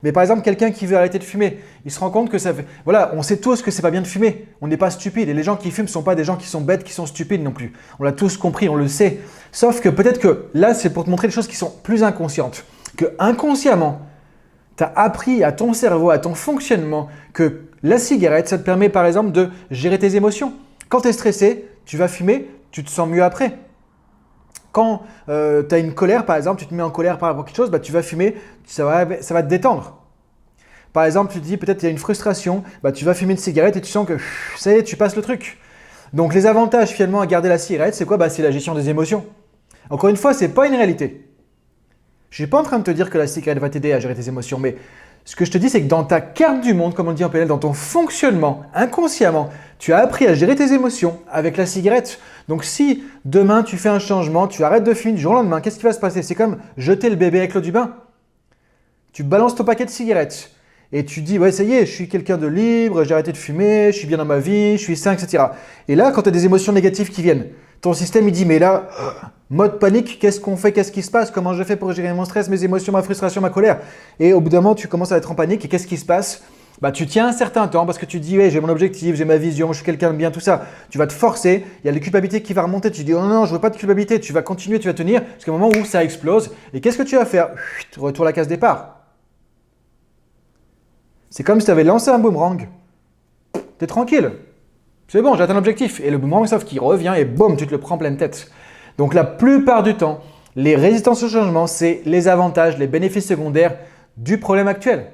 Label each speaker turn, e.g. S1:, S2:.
S1: Mais par exemple, quelqu'un qui veut arrêter de fumer, il se rend compte que ça fait… Voilà, on sait tous que c'est pas bien de fumer. On n'est pas stupide. Et les gens qui fument ne sont pas des gens qui sont bêtes, qui sont stupides non plus. On l'a tous compris, on le sait. Sauf que peut-être que là, c'est pour te montrer des choses qui sont plus inconscientes. Que inconsciemment, tu as appris à ton cerveau, à ton fonctionnement, que la cigarette, ça te permet par exemple de gérer tes émotions. Quand tu es stressé, tu vas fumer, tu te sens mieux après. Quand tu as une colère, par exemple, tu te mets en colère par rapport à quelque chose, bah, tu vas fumer, ça va te détendre. Par exemple, tu te dis peut-être qu'il y a une frustration, bah, tu vas fumer une cigarette et tu sens que ça y est, tu passes le truc. Donc les avantages finalement à garder la cigarette, c'est quoi? Bah, c'est la gestion des émotions. Encore une fois, ce n'est pas une réalité. Je ne suis pas en train de te dire que la cigarette va t'aider à gérer tes émotions, mais ce que je te dis, c'est que dans ta carte du monde, comme on dit en PNL, dans ton fonctionnement, inconsciemment, tu as appris à gérer tes émotions avec la cigarette. Donc si demain tu fais un changement, tu arrêtes de fumer du jour au lendemain, qu'est-ce qui va se passer? C'est comme jeter le bébé avec l'eau du bain. Tu balances ton paquet de cigarettes et tu dis « ouais, ça y est, je suis quelqu'un de libre, j'ai arrêté de fumer, je suis bien dans ma vie, je suis sain, etc. » Et là, quand tu as des émotions négatives qui viennent, ton système il dit « mais là, mode panique, qu'est-ce qu'on fait? Qu'est-ce qui se passe? Comment je fais pour gérer mon stress, mes émotions, ma frustration, ma colère ?» Et au bout d'un moment, tu commences à être en panique et qu'est-ce qui se passe? Bah, tu tiens un certain temps parce que tu dis ouais, j'ai mon objectif, j'ai ma vision, je suis quelqu'un de bien, tout ça. Tu vas te forcer, il y a la culpabilité qui va remonter, tu dis oh non, je veux pas de culpabilité, tu vas continuer, tu vas tenir jusqu'au moment où ça explose. Et qu'est-ce que tu vas faire? Retour à la case départ. C'est comme si tu avais lancé un boomerang. Tu es tranquille. C'est bon, j'ai atteint l'objectif. Et le boomerang, sauf qu'il revient et boum, tu te le prends pleine tête. Donc la plupart du temps, les résistances au changement, c'est les avantages, les bénéfices secondaires du problème actuel.